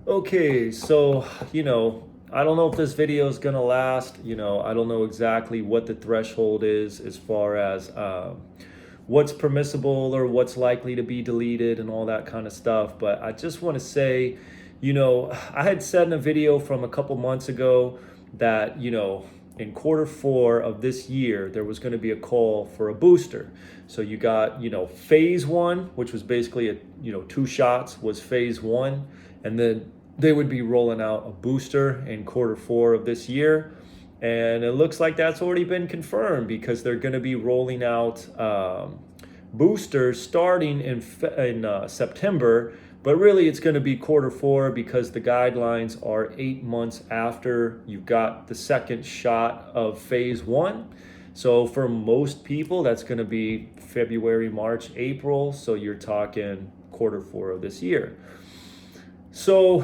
Okay, so, I don't know if this video is gonna last. I don't know exactly what the threshold is as far as what's permissible or what's likely to be deleted and all that kind of stuff. But I just want to say, I had said in a video from a couple months ago that, in quarter four of this year, there was going to be a call for a booster. So you got, phase one, which was basically two shots was phase one. And then they would be rolling out a booster in quarter four of this year. And it looks like that's already been confirmed because they're going to be rolling out boosters starting in September, but really it's going to be quarter four because the guidelines are 8 months after you've got the second shot of phase one. So for most people, that's going to be February, March, April. So you're talking quarter four of this year. So,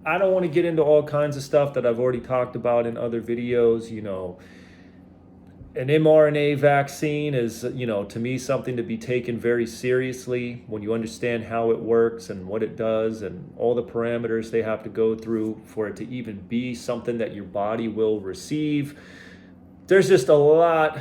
I don't want to get into all kinds of stuff that I've already talked about in other videos. An mRNA vaccine is, to me, something to be taken very seriously when you understand how it works and what it does and all the parameters they have to go through for it to even be something that your body will receive. There's just a lot.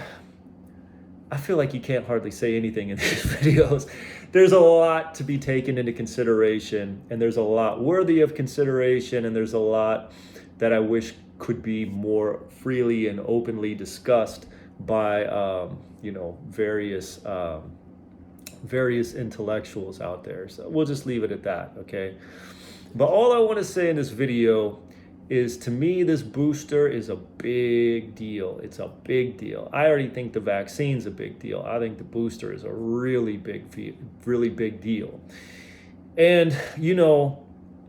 I feel like you can't hardly say anything in these videos. There's a lot to be taken into consideration, and there's a lot worthy of consideration, and there's a lot that I wish could be more freely and openly discussed by various intellectuals out there. So we'll just leave it at that, okay? But all I want to say in this video is, to me, this booster is a big deal. It's a big deal. I already think the vaccine's a big deal. I think the booster is a really big deal. And,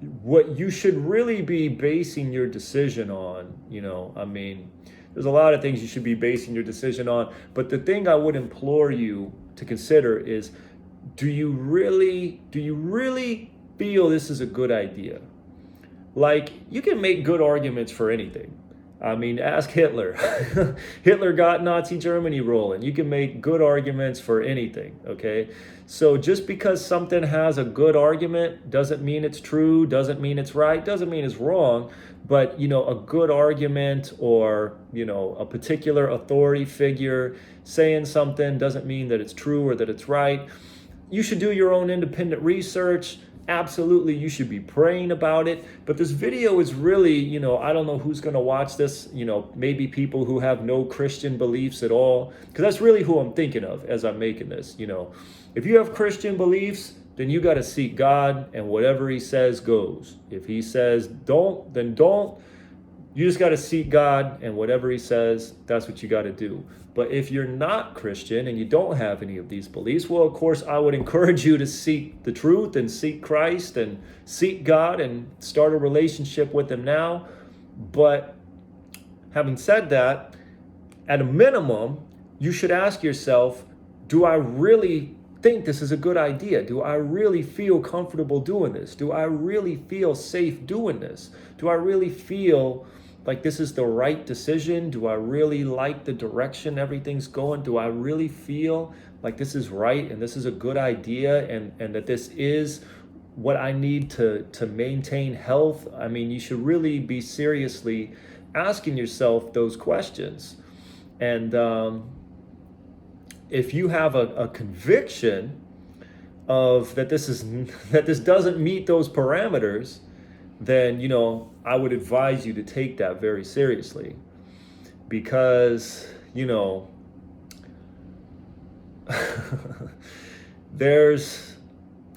what you should really be basing your decision on, there's a lot of things you should be basing your decision on, but the thing I would implore you to consider is, do you really feel this is a good idea? Like, you can make good arguments for anything. I mean, ask Hitler. Hitler got Nazi Germany rolling. You can make good arguments for anything, okay? So just because something has a good argument doesn't mean it's true, doesn't mean it's right, doesn't mean it's wrong. But, a good argument or, a particular authority figure saying something doesn't mean that it's true or that it's right. You should do your own independent research. Absolutely, you should be praying about it. But this video is really, I don't know who's going to watch this, maybe people who have no Christian beliefs at all, because that's really who I'm thinking of as I'm making this. If you have Christian beliefs, then you got to seek God, and whatever he says goes. If he says don't, then don't. You just got to seek God, and whatever he says, that's what you got to do. But if you're not Christian and you don't have any of these beliefs, well, of course, I would encourage you to seek the truth and seek Christ and seek God and start a relationship with him now. But having said that, at a minimum, you should ask yourself, do I really think this is a good idea? Do I really feel comfortable doing this? Do I really feel safe doing this? Do I really feel like this is the right decision? Do I really like the direction everything's going? Do I really feel like this is right and this is a good idea and that this is what I need to maintain health? I mean, you should really be seriously asking yourself those questions. And if you have a conviction of that this doesn't meet those parameters, then I would advise you to take that very seriously, because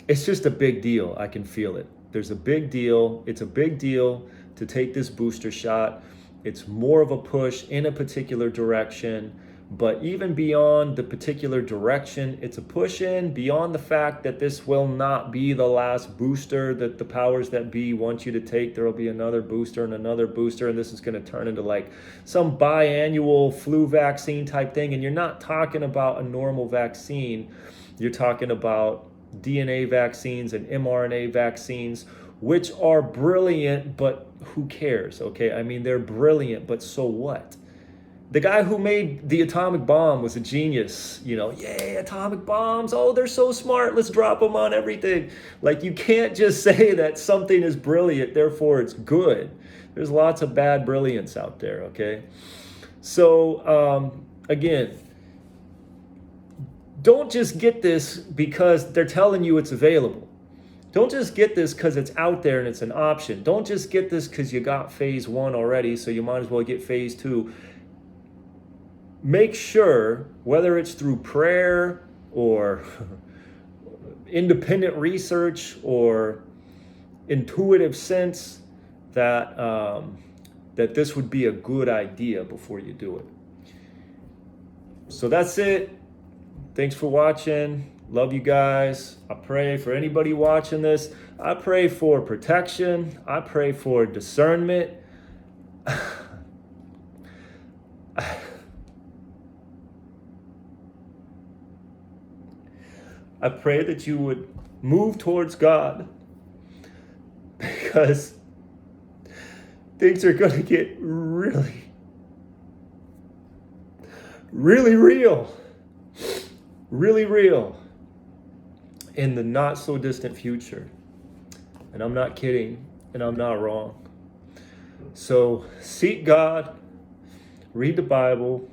it's just a big deal. I can feel it. There's a big deal. It's a big deal to take this booster shot. It's more of a push in a particular direction. But even beyond the particular direction, it's a push in beyond the fact that this will not be the last booster that the powers that be want you to take. There will be another booster and another booster, and this is going to turn into like some biannual flu vaccine type thing. And you're not talking about a normal vaccine. You're talking about DNA vaccines and mRNA vaccines, which are brilliant, but who cares, okay? I mean, they're brilliant, but so what? The guy who made the atomic bomb was a genius. You know, yay, atomic bombs. Oh, they're so smart. Let's drop them on everything. Like, you can't just say that something is brilliant, therefore it's good. There's lots of bad brilliance out there, okay? So, again, don't just get this because they're telling you it's available. Don't just get this because it's out there and it's an option. Don't just get this because you got phase 1 already, so you might as well get phase 2. Make sure, whether it's through prayer or independent research or intuitive sense, that that this would be a good idea before you do it. So that's it. Thanks for watching. Love you guys. I pray for anybody watching this. I pray for protection. I pray for discernment. I pray that you would move towards God, because things are going to get really, really real. Really real in the not so distant future. And I'm not kidding, and I'm not wrong. So seek God, read the Bible,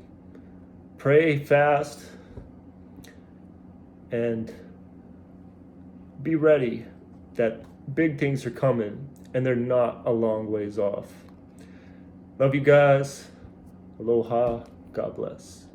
pray, fast, and be ready that big things are coming and they're not a long ways off. Love you guys. Aloha. God bless.